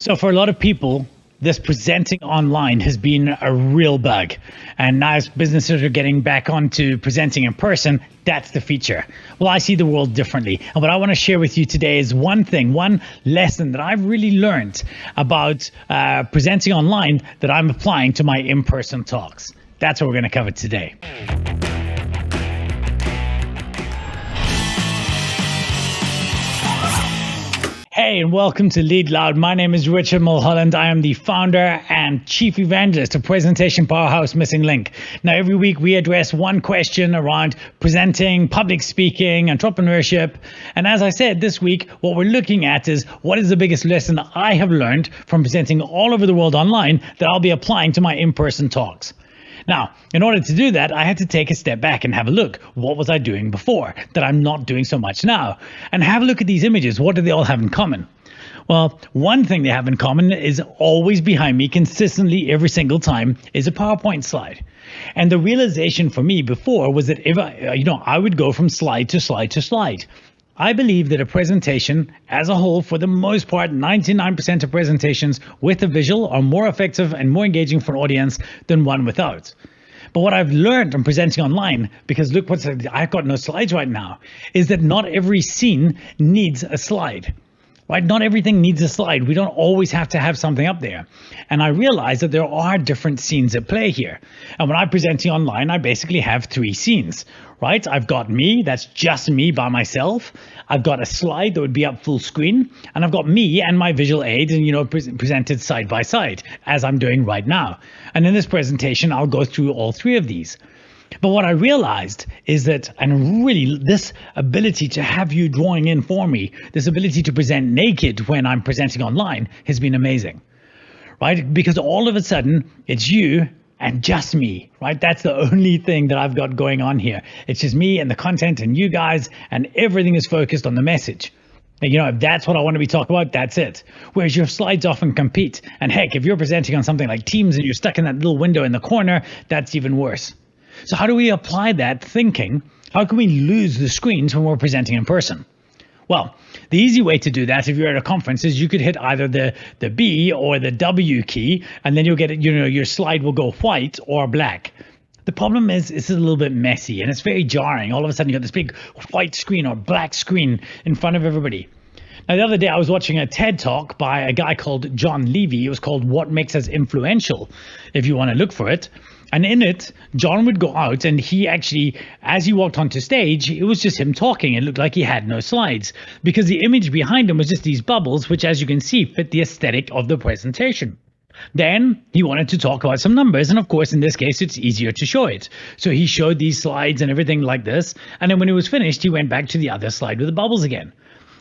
So for a lot of people, this presenting online has been a real bug. And now as businesses are getting back onto presenting in person, that's the feature. Well, I see the world differently. And what I want to share with you today is one lesson that I've really learned about presenting online that I'm applying to my in-person talks. That's what we're going to cover today. Hey, and welcome to Lead Loud. My name is Richard Mulholland. I am the founder and chief evangelist of Presentation Powerhouse Missing Link. Now, every week we address one question around presenting, public speaking, entrepreneurship. And as I said, this week, what we're looking at is what is the biggest lesson I have learned from presenting all over the world online that I'll be applying to my in-person talks. Now, in order to do that, I had to take a step back and have a look. What was I doing before that I'm not doing so much now? And have a look at these images. What do they all have in common? Well, one thing they have in common is always behind me consistently every single time is a PowerPoint slide. And the realization for me before was that if I would go from slide to slide to slide. I believe that a presentation as a whole, for the most part, 99% of presentations with a visual are more effective and more engaging for an audience than one without. But what I've learned from presenting online, because look I've got no slides right now, is that not every scene needs a slide. Right? Not everything needs a slide. We don't always have to have something up there. And I realize that there are different scenes at play here. And when I'm presenting online, I basically have three scenes, right? I've got me, that's just me by myself. I've got a slide that would be up full screen. And I've got me and my visual aid and, presented side by side as I'm doing right now. And in this presentation, I'll go through all three of these. But what I realized is that, and really this ability to have you drawing in for me, this ability to present naked when I'm presenting online has been amazing, right? Because all of a sudden it's you and just me, right? That's the only thing that I've got going on here. It's just me and the content and you guys, and everything is focused on the message. And, if that's what I want to be talking about, that's it. Whereas your slides often compete. And heck, if you're presenting on something like Teams and you're stuck in that little window in the corner, that's even worse. So how do we apply that thinking? How can we lose the screens when we're presenting in person? Well, the easy way to do that if you're at a conference is you could hit either the B or the W key, and then you'll get, your slide will go white or black. The problem is it's a little bit messy and it's very jarring. All of a sudden you got this big white screen or black screen in front of everybody. Now, the other day I was watching a TED Talk by a guy called John Levy. It was called What Makes Us Influential, if you want to look for it. And in it, John would go out and he actually, as he walked onto stage, it was just him talking. It looked like he had no slides because the image behind him was just these bubbles, which, as you can see, fit the aesthetic of the presentation. Then he wanted to talk about some numbers. And of course, in this case, it's easier to show it. So he showed these slides and everything like this. And then when he was finished, he went back to the other slide with the bubbles again.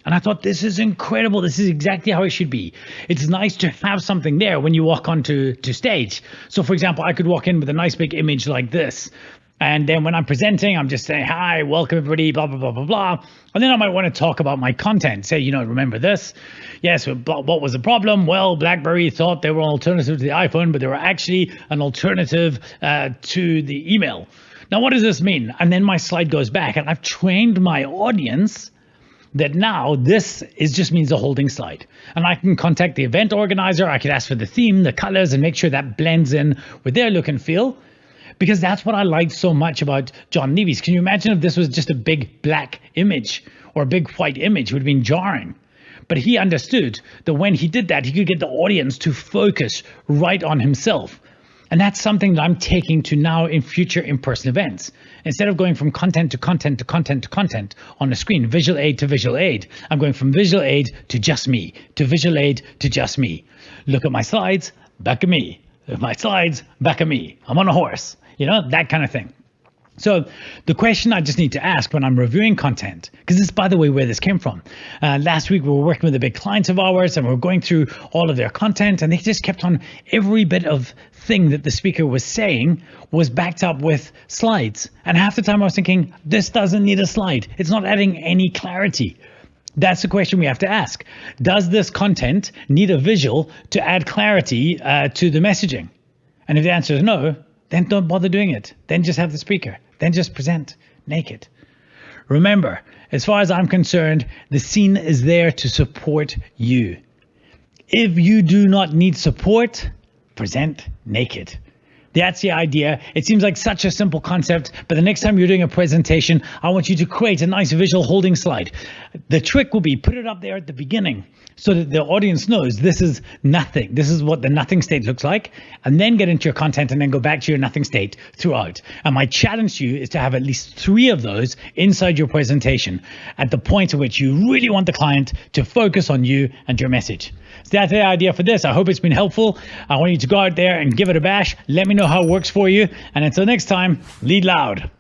And I thought, this is incredible. This is exactly how it should be. It's nice to have something there when you walk onto stage. So, for example, I could walk in with a nice big image like this. And then when I'm presenting, I'm just saying, hi, welcome everybody, blah, blah, blah, blah, blah. And then I might want to talk about my content. Say, remember this? Yes, what was the problem? Well, BlackBerry thought they were an alternative to the iPhone, but they were actually an alternative to the email. Now, what does this mean? And then my slide goes back, and I've trained my audience that now this just means a holding slide. And I can contact the event organizer. I could ask for the theme, the colors, and make sure that blends in with their look and feel. Because that's what I liked so much about John Levy's. Can you imagine if this was just a big black image or a big white image? It would have been jarring. But he understood that when he did that, he could get the audience to focus right on himself. And that's something that I'm taking to now in future in-person events. Instead of going from content to content to content to content on a screen, visual aid to visual aid, I'm going from visual aid to just me, to visual aid to just me. Look at my slides, back at me. My slides, back at me. I'm on a horse, that kind of thing. So the question I just need to ask when I'm reviewing content, because this is, by the way, where this came from. Last week, we were working with a big client of ours and we were going through all of their content, and they just kept on every bit of thing that the speaker was saying was backed up with slides. And half the time I was thinking, this doesn't need a slide. It's not adding any clarity. That's the question we have to ask. Does this content need a visual to add clarity to the messaging? And if the answer is no, then don't bother doing it. Then just have the speaker. Then just present naked. Remember, as far as I'm concerned, the scene is there to support you. If you do not need support, present naked. That's the idea. It seems like such a simple concept, but the next time you're doing a presentation, I want you to create a nice visual holding slide. The trick will be put it up there at the beginning so that the audience knows this is nothing. This is what the nothing state looks like, and then get into your content and then go back to your nothing state throughout. And my challenge to you is to have at least 3 of those inside your presentation at the point at which you really want the client to focus on you and your message. So that's the idea for this. I hope it's been helpful. I want you to go out there and give it a bash. Let me know how it works for you. And until next time, lead loud.